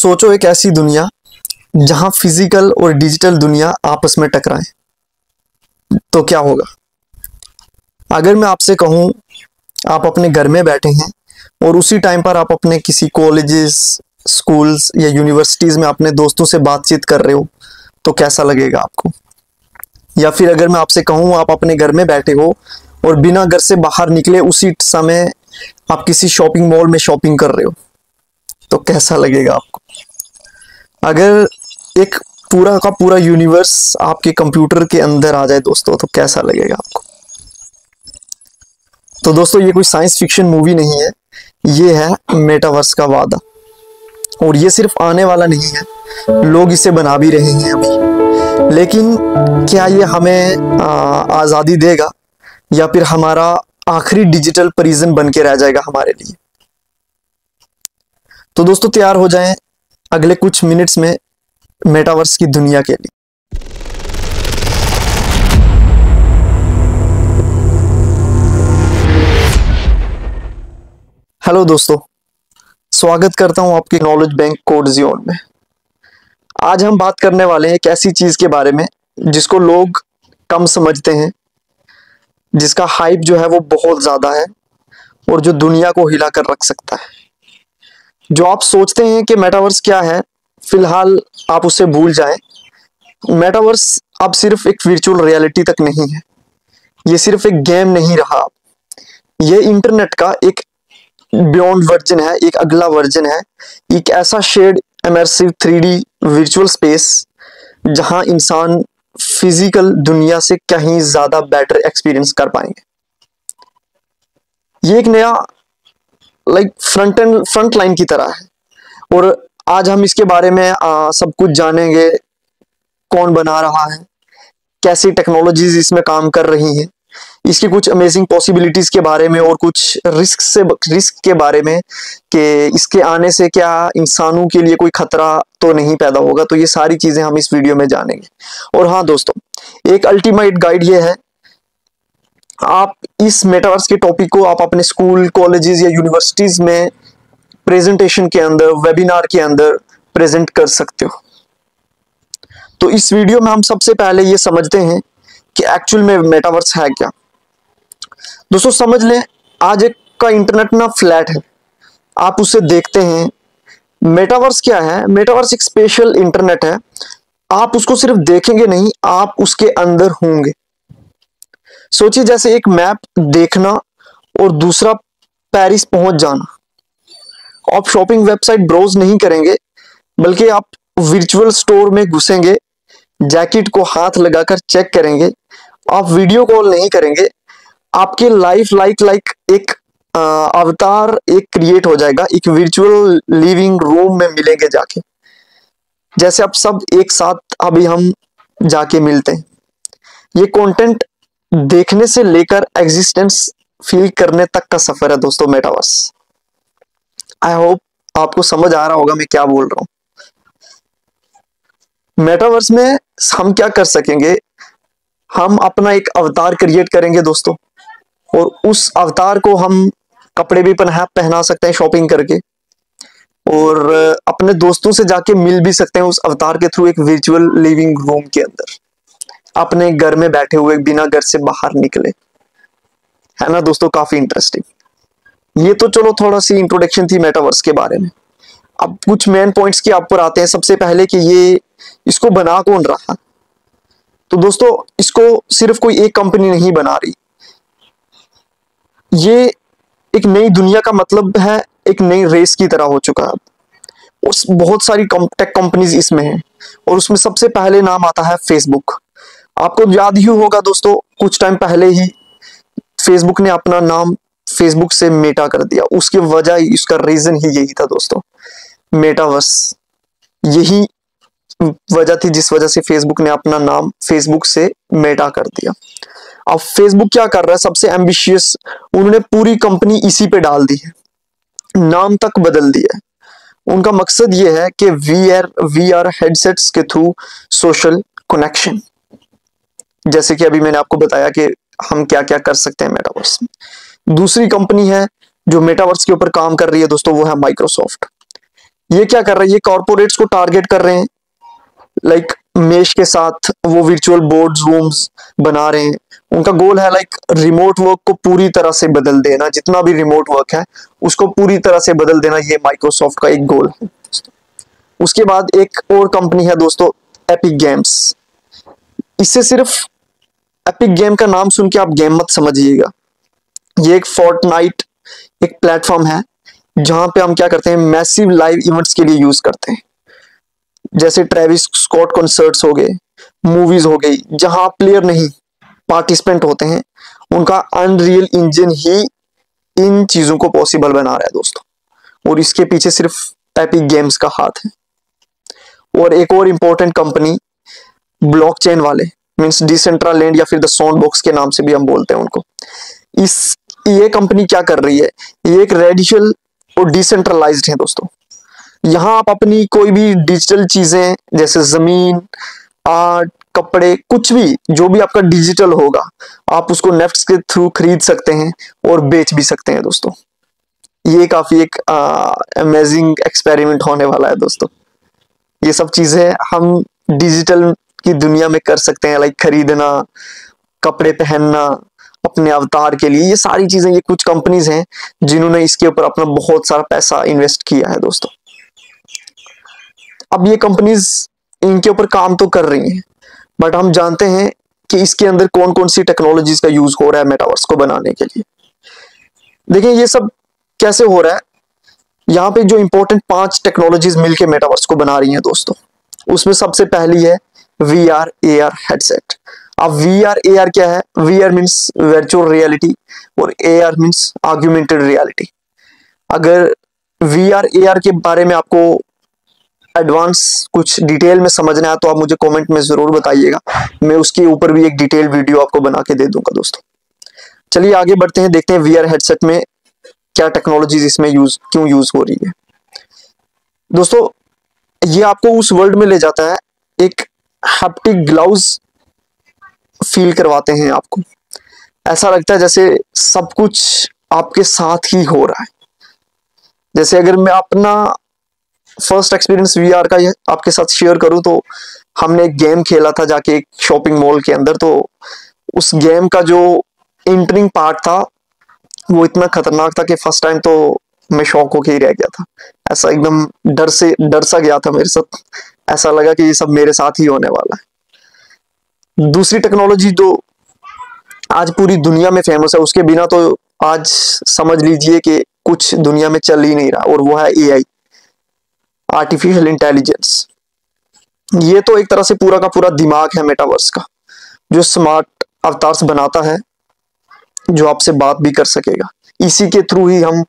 सोचो एक ऐसी दुनिया जहां फिजिकल और डिजिटल दुनिया आपस में टकराएं, तो क्या होगा। अगर मैं आपसे कहूं आप अपने घर में बैठे हैं और उसी टाइम पर आप अपने किसी कॉलेजेस, स्कूल्स या यूनिवर्सिटीज में अपने दोस्तों से बातचीत कर रहे हो, तो कैसा लगेगा आपको। या फिर अगर मैं आपसे कहूं आप अपने घर में बैठे हो और बिना घर से बाहर निकले उसी समय आप किसी शॉपिंग मॉल में शॉपिंग कर रहे हो, तो कैसा लगेगा आपको। अगर एक पूरा का पूरा यूनिवर्स आपके कंप्यूटर के अंदर आ जाए दोस्तों, तो कैसा लगेगा आपको। तो दोस्तों ये कोई साइंस फिक्शन मूवी नहीं है, ये है मेटावर्स का वादा। और ये सिर्फ आने वाला नहीं है, लोग इसे बना भी रहे हैं अभी। लेकिन क्या ये हमें आज़ादी देगा या फिर हमारा आखिरी डिजिटल प्रिजन बन के रह जाएगा हमारे लिए। तो दोस्तों तैयार हो जाएं अगले कुछ मिनट्स में मेटावर्स की दुनिया के लिए। हेलो दोस्तों, स्वागत करता हूं आपके नॉलेज बैंक कोड जोन में। आज हम बात करने वाले हैं एक ऐसी चीज के बारे में जिसको लोग कम समझते हैं, जिसका हाइप जो है वो बहुत ज्यादा है और जो दुनिया को हिला कर रख सकता है। जो आप सोचते हैं कि मेटावर्स क्या है, फिलहाल आप उसे भूल जाएं। मेटावर्स अब सिर्फ एक वर्चुअल रियलिटी तक नहीं है, ये सिर्फ एक गेम नहीं रहा, ये इंटरनेट का एक बियॉन्ड वर्जन है, एक अगला वर्जन है, एक ऐसा shared immersive 3D virtual space जहां इंसान फिजिकल दुनिया से कहीं ज्यादा बेटर एक्सपीरियंस कर पाएंगे। ये एक नया फ्रंट लाइन की तरह है और आज हम इसके बारे में सब कुछ जानेंगे। कौन बना रहा है, कैसी टेक्नोलॉजीज इसमें काम कर रही हैं, इसकी कुछ अमेजिंग पॉसिबिलिटीज के बारे में और कुछ रिस्क के बारे में कि इसके आने से क्या इंसानों के लिए कोई खतरा तो नहीं पैदा होगा। तो ये सारी चीजें हम इस वीडियो में जानेंगे। और हाँ दोस्तों, एक अल्टीमेट गाइड ये है, आप इस मेटावर्स के टॉपिक को आप अपने स्कूल, कॉलेजेस या यूनिवर्सिटीज में प्रेजेंटेशन के अंदर, वेबिनार के अंदर प्रेजेंट कर सकते हो। तो इस वीडियो में हम सबसे पहले ये समझते हैं कि एक्चुअल में मेटावर्स है क्या। दोस्तों समझ लें, आज एक का इंटरनेट ना फ्लैट है, आप उसे देखते हैं। मेटावर्स क्या है? मेटावर्स एक स्पेशल इंटरनेट है। आप उसको सिर्फ देखेंगे नहीं, आप उसके अंदर होंगे। सोचिए जैसे एक मैप देखना और दूसरा पेरिस पहुंच जाना। आप शॉपिंग वेबसाइट ब्राउज नहीं करेंगे, बल्कि आप वर्चुअल स्टोर में घुसेंगे, जैकेट को हाथ लगाकर चेक करेंगे। आप वीडियो कॉल नहीं करेंगे, आपके लाइफ लाइक एक अवतार एक क्रिएट हो जाएगा, एक वर्चुअल लिविंग रूम में मिलेंगे जाके, जैसे आप सब एक साथ अभी हम जाके मिलते हैं। ये कंटेंट देखने से लेकर एग्जिस्टेंस फील करने तक का सफर है दोस्तों मेटावर्स। आई होप आपको समझ आ रहा होगा मैं क्या बोल रहा हूं। मेटावर्स में हम क्या कर सकेंगे, हम अपना एक अवतार क्रिएट करेंगे दोस्तों, और उस अवतार को हम कपड़े भी पहना सकते हैं शॉपिंग करके, और अपने दोस्तों से जाके मिल भी सकते हैं उस अवतार के थ्रू एक वर्चुअल लिविंग रूम के अंदर, अपने घर में बैठे हुए बिना घर से बाहर निकले। है ना दोस्तों, काफी इंटरेस्टिंग। ये तो चलो थोड़ा सी इंट्रोडक्शन थी मेटावर्स के बारे में। अब कुछ मेन पॉइंट्स की आप पर आते हैं। सबसे पहले कि ये इसको बना कौन रहा। तो दोस्तों इसको सिर्फ कोई एक कंपनी नहीं बना रही, ये एक नई दुनिया का मतलब है, एक नई रेस की तरह हो चुका है। उस बहुत सारी टेक कंपनीज इसमें हैं और उसमें सबसे पहले नाम आता है फेसबुक। आपको याद ही होगा दोस्तों, कुछ टाइम पहले ही फेसबुक ने अपना नाम फेसबुक से मेटा कर दिया। उसकी वजह, इसका रीजन ही यही था दोस्तों, मेटावर्स। यही वजह थी जिस वजह से फेसबुक ने अपना नाम फेसबुक से मेटा कर दिया। अब फेसबुक क्या कर रहा है, सबसे एम्बिशियस, उन्होंने पूरी कंपनी इसी पे डाल दी है, नाम तक बदल दिया है। उनका मकसद ये है कि वीआर हेडसेट्स के थ्रू सोशल कनेक्शन, जैसे कि अभी मैंने आपको बताया कि हम क्या क्या कर सकते हैं मेटावर्स में। दूसरी कंपनी है जो मेटावर्स के ऊपर काम कर रही है दोस्तों, वो है माइक्रोसॉफ्ट। ये क्या कर रहे हैं, ये कॉर्पोरेट्स को टारगेट कर रहे हैं, लाइक मेश के साथ वो वर्चुअल बोर्ड्स रूम्स बना रहे हैं। उनका गोल है लाइक रिमोट वर्क को पूरी तरह से बदल देना, जितना भी रिमोट वर्क है उसको पूरी तरह से बदल देना, ये माइक्रोसॉफ्ट का एक गोल है। उसके बाद एक और कंपनी है दोस्तों, एपिक गेम्स। इससे सिर्फ एपिक गेम का नाम सुन के आप गेम मत समझिएगा, ये एक फोर्टनाइट एक प्लेटफॉर्म है जहां पे हम क्या करते हैं, मैसिव लाइव इवेंट्स के लिए यूज करते हैं, जैसे ट्रेविस स्कॉट कॉन्सर्ट्स हो गए, मूवीज हो गई, जहां प्लेयर नहीं पार्टिसिपेंट होते हैं। उनका अनरियल इंजन ही इन चीजों को पॉसिबल बना रहा है दोस्तों, और इसके पीछे सिर्फ एपिक गेम्स का हाथ है। और एक और इंपॉर्टेंट कंपनी ब्लॉकचेन वाले, मींस डिसेंट्रालैंड या फिर द साउंड बॉक्स के नाम से भी हम बोलते हैं उनको। ये कंपनी क्या कर रही है, ये एक रेडिकल और डिसेंट्रलाइज्ड है दोस्तों। यहाँ आप अपनी कोई भी डिजिटल चीजें जैसे जमीन, आर्ट, कपड़े, कुछ भी जो भी आपका डिजिटल होगा, आप उसको नेफ्ट के थ्रू खरीद सकते हैं और बेच भी सकते हैं दोस्तों। ये काफी एक अमेजिंग एक्सपेरिमेंट होने वाला है दोस्तों। ये सब चीजें हम डिजिटल की दुनिया में कर सकते हैं, लाइक खरीदना, कपड़े पहनना अपने अवतार के लिए, ये सारी चीजें, ये कुछ कंपनीज हैं जिन्होंने इसके ऊपर अपना बहुत सारा पैसा इन्वेस्ट किया है दोस्तों। अब ये कंपनीज इनके ऊपर काम तो कर रही हैं, बट हम जानते हैं कि इसके अंदर कौन कौन सी टेक्नोलॉजीज का यूज हो रहा है मेटावर्स को बनाने के लिए। देखिए ये सब कैसे हो रहा है, यहाँ पे जो इंपॉर्टेंट 5 टेक्नोलॉजीज मिलके मेटावर्स को बना रही हैं दोस्तों, उसमें सबसे पहली है VR AR हेडसेट। अब VR AR क्या है, VR मीन्स वर्चुअल रियलिटी और AR मीन्स ऑगमेंटेड रियलिटी। अगर VR AR के बारे में आपको एडवांस कुछ डिटेल में समझना है तो आप मुझे कमेंट में जरूर बताइएगा, मैं उसके ऊपर भी एक डिटेल वीडियो आपको बना के दे दूंगा दोस्तों। चलिए आगे बढ़ते हैं, देखते हैं VR हेडसेट में क्या टेक्नोलॉजीज इसमें क्यों यूज हो रही है दोस्तों। ये आपको उस वर्ल्ड में ले जाता है, एक हैप्टिक ग्लव्स फील करवाते हैं आपको, ऐसा लगता है जैसे सब कुछ आपके साथ ही हो रहा है। जैसे अगर मैं अपना फर्स्ट एक्सपीरियंस VR का आपके साथ शेयर करूं तो हमने एक गेम खेला था जाके एक शॉपिंग मॉल के अंदर, तो उस गेम का जो एंटरिंग पार्ट था वो इतना खतरनाक था कि फर्स्ट टाइम तो मैं शॉक होके ही रह गया था। ऐसा एकदम डर सा गया था मेरे साथ, ऐसा लगा कि ये सब मेरे साथ ही होने वाला है। दूसरी टेक्नोलॉजी जो आज पूरी दुनिया में फेमस है, उसके बिना तो आज समझ लीजिए कि कुछ दुनिया में चल ही नहीं रहा, और वो है AI, आर्टिफिशियल इंटेलिजेंस। ये तो एक तरह से पूरा का पूरा दिमाग है मेटावर्स का, जो स्मार्ट अवतार्स बनाता है, जो आपसे बात भी कर सकेगा। इसी के थ्रू ही हम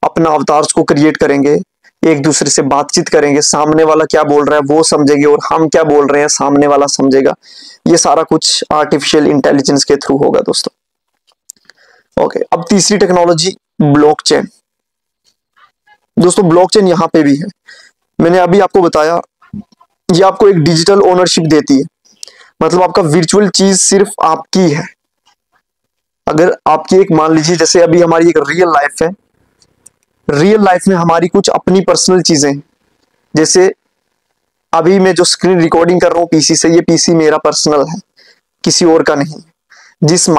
अपना अवतार्स को क्रिएट करेंगे, एक दूसरे से बातचीत करेंगे, सामने वाला क्या बोल रहा है वो समझेंगे और हम क्या बोल रहे हैं सामने वाला समझेगा। ये सारा कुछ आर्टिफिशियल इंटेलिजेंस के थ्रू होगा दोस्तों। ओके, अब तीसरी टेक्नोलॉजी ब्लॉकचेन। दोस्तों ब्लॉकचेन यहाँ पे भी है, मैंने अभी आपको बताया, ये आपको एक डिजिटल ओनरशिप देती है, मतलब आपका वर्चुअल चीज सिर्फ आपकी है। अगर आपकी एक, मान लीजिए जैसे अभी हमारी एक रियल लाइफ है, रियल लाइफ में हमारी कुछ अपनी पर्सनल चीजें, जैसे अभी मैं जो स्क्रीन रिकॉर्डिंग कर रहा हूँ पीसी से, ये पीसी मेरा पर्सनल है, किसी और का नहीं। जिस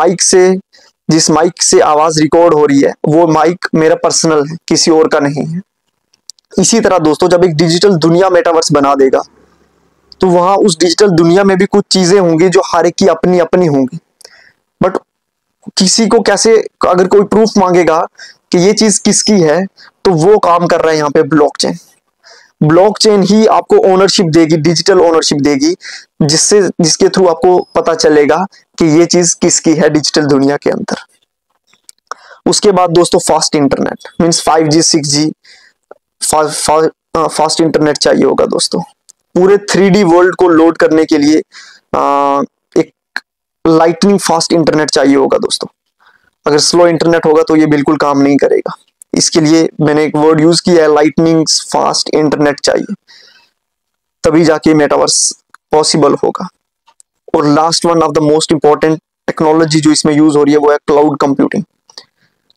माइक से आवाज रिकॉर्ड हो रही है वो माइक मेरा पर्सनल है, किसी और का नहीं है। इसी तरह दोस्तों जब एक डिजिटल दुनिया मेटावर्स बना देगा तो वहां उस डिजिटल दुनिया में भी कुछ चीजें होंगी जो हर एक की अपनी अपनी होंगी, बट किसी को कैसे, अगर कोई प्रूफ मांगेगा कि ये चीज किसकी है, तो वो काम कर रहा है यहाँ पे ब्लॉकचेन। ब्लॉकचेन ही आपको ओनरशिप देगी, डिजिटल ओनरशिप देगी, जिसके थ्रू आपको पता चलेगा कि ये चीज किसकी है डिजिटल दुनिया के अंदर। उसके बाद दोस्तों fast internet, means 5G 6G fast internet चाहिए होगा दोस्तों। पूरे 3D वर्ल्ड को लोड करने के लिए एक लाइटनिंग फास्ट इंटरनेट चाहिए होगा दोस्तों। अगर स्लो इंटरनेट होगा तो ये बिल्कुल काम नहीं करेगा। इसके लिए मैंने एक वर्ड यूज किया है, लाइटनिंग फास्ट इंटरनेट चाहिए, तभी जाके मेटावर्स पॉसिबल होगा। और last one of the most important technology जो इसमें यूज हो रही है वो है क्लाउड कंप्यूटिंग।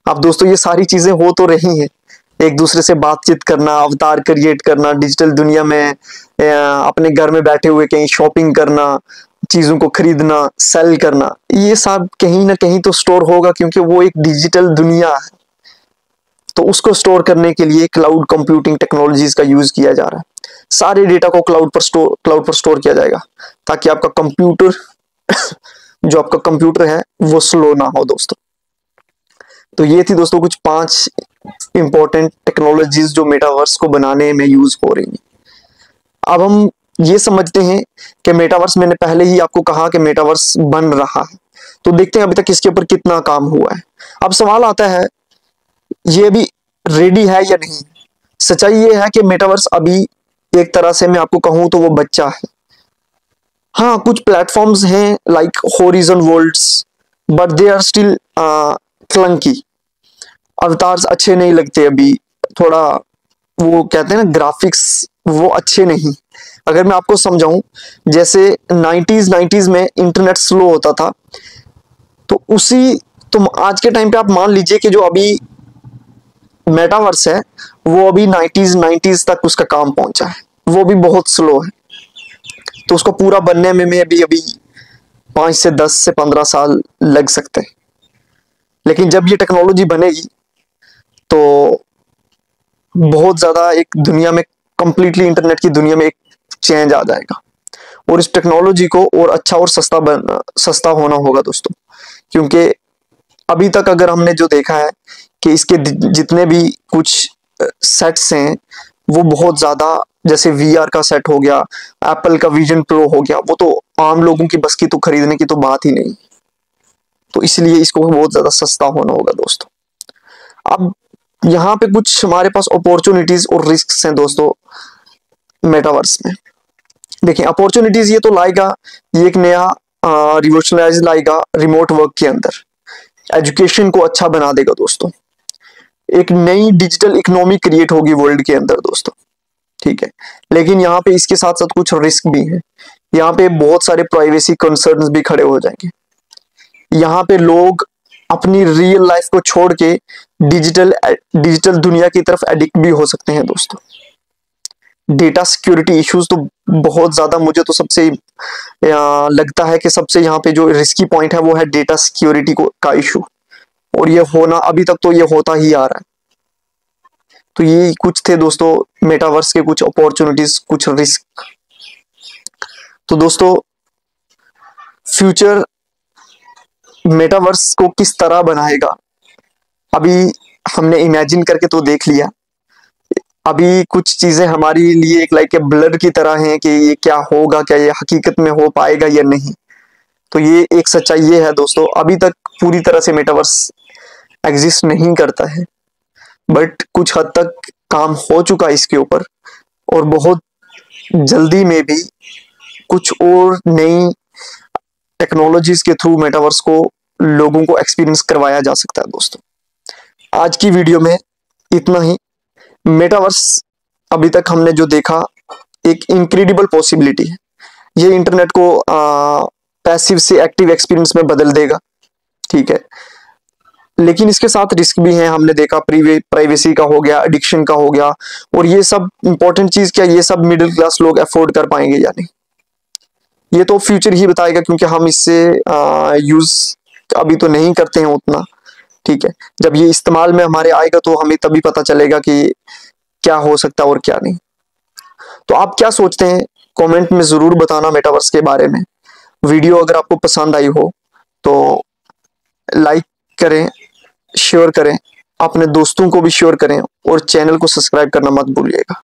अब दोस्तों ये सारी चीजें हो तो रही हैं, एक दूसरे से बातचीत करना, अवतार क्रिएट करना, डिजिटल दुनिया में अपने घर में बैठे हुए कहीं शॉपिंग करना, चीजों को खरीदना, सेल करना, ये सब कहीं ना कहीं तो स्टोर होगा, क्योंकि वो एक डिजिटल दुनिया है। तो उसको स्टोर करने के लिए क्लाउड कंप्यूटिंग टेक्नोलॉजीज का यूज किया जा रहा है। सारे डेटा को क्लाउड पर स्टोर किया जाएगा, ताकि आपका कंप्यूटर जो आपका कंप्यूटर है वो स्लो ना हो दोस्तों। तो ये थी दोस्तों कुछ 5 इंपॉर्टेंट टेक्नोलॉजीज जो मेटावर्स को बनाने में यूज हो रही हैं। अब हम ये समझते हैं कि मेटावर्स, मैंने पहले ही आपको कहा कि मेटावर्स बन रहा है, तो देखते हैं अभी तक इसके ऊपर कितना काम हुआ है। अब सवाल आता है, ये भी रेडी है या नहीं। सच्चाई ये है कि मेटावर्स अभी एक तरह से मैं आपको कहूं तो वो बच्चा है। हाँ, कुछ प्लेटफॉर्म्स हैं like Horizon Worlds, but they are still clunky. Avatars अच्छे नहीं लगते अभी, थोड़ा वो कहते हैं ना ग्राफिक्स, वो अच्छे नहीं। अगर मैं आपको समझाऊं, जैसे 90s में इंटरनेट स्लो होता था, तो उसी तुम आज के टाइम पे आप मान लीजिए कि जो अभी मेटावर्स है वो अभी 90s तक उसका काम पहुंचा है, वो भी बहुत स्लो है। तो उसको पूरा बनने में भी अभी 5 से 10 से 15 साल लग सकते हैं। लेकिन जब ये टेक्नोलॉजी बनेगी तो बहुत ज्यादा एक दुनिया में, कंप्लीटली इंटरनेट की दुनिया में एक चेंज आ जाएगा। और इस टेक्नोलॉजी को और अच्छा और सस्ता होना होगा दोस्तों, क्योंकि अभी तक अगर हमने जो देखा है कि इसके जितने भी कुछ सेट्स हैं वो बहुत ज्यादा, जैसे वीआर का सेट हो गया, एप्पल का विजन प्रो हो गया, वो तो आम लोगों की बस की तो खरीदने की तो बात ही नहीं। तो इसलिए इसको बहुत ज्यादा सस्ता होना होगा दोस्तों। अब यहाँ पे कुछ हमारे पास अपॉर्चुनिटीज और रिस्क हैं दोस्तों मेटावर्स में। देखिए, अपॉर्चुनिटीज ये तो लाएगा, ये एक नया रिवोल्यूशनाइज लाएगा रिमोट वर्क के अंदर, एजुकेशन को अच्छा बना देगा दोस्तों। एक नई डिजिटल इकोनॉमी क्रिएट होगी वर्ल्ड के अंदर दोस्तों, ठीक है। लेकिन यहाँ पे इसके साथ साथ कुछ रिस्क भी है। यहाँ पे बहुत सारे प्राइवेसी कंसर्न्स भी खड़े हो जाएंगे। यहाँ पे लोग अपनी रियल लाइफ को छोड़ के डिजिटल दुनिया की तरफ एडिक्ट भी हो सकते हैं दोस्तों। डेटा सिक्योरिटी इश्यूज तो बहुत ज्यादा, मुझे तो सबसे लगता है कि सबसे यहाँ पे जो रिस्की पॉइंट है वो है डेटा सिक्योरिटी का इशू। और ये होना, अभी तक तो ये होता ही आ रहा है। तो ये कुछ थे दोस्तों मेटावर्स के कुछ अपॉर्चुनिटीज, कुछ रिस्क। तो दोस्तों, फ्यूचर मेटावर्स को किस तरह बनाएगा, अभी हमने इमेजिन करके तो देख लिया। अभी कुछ चीजें हमारी लिए एक लाइक ब्लर की तरह हैं कि ये क्या होगा, क्या ये हकीकत में हो पाएगा या नहीं। तो ये एक सच्चाई ये है दोस्तों, अभी तक पूरी तरह से मेटावर्स एग्जिस्ट नहीं करता है, बट कुछ हद तक काम हो चुका है इसके ऊपर। और बहुत जल्दी में भी कुछ और नई टेक्नोलॉजीज के थ्रू मेटावर्स को लोगों को एक्सपीरियंस करवाया जा सकता है दोस्तों। आज की वीडियो में इतना ही। मेटावर्स अभी तक हमने जो देखा, एक इनक्रेडिबल पॉसिबिलिटी है। ये इंटरनेट को पैसिव से एक्टिव एक्सपीरियंस में बदल देगा, ठीक है। लेकिन इसके साथ रिस्क भी हैं, हमने देखा प्राइवेसी का हो गया, एडिक्शन का हो गया। और ये सब इंपॉर्टेंट चीज क्या, ये सब मिडिल क्लास लोग अफोर्ड कर पाएंगे या नहीं, ये तो फ्यूचर ही बताएगा, क्योंकि हम इससे यूज अभी तो नहीं करते हैं उतना, ठीक है। जब ये इस्तेमाल में हमारे आएगा तो हमें तभी पता चलेगा कि क्या हो सकता है और क्या नहीं। तो आप क्या सोचते हैं, कमेंट में जरूर बताना मेटावर्स के बारे में। वीडियो अगर आपको पसंद आई हो तो लाइक करें, शेयर करें, अपने दोस्तों को भी शेयर करें, और चैनल को सब्सक्राइब करना मत भूलिएगा।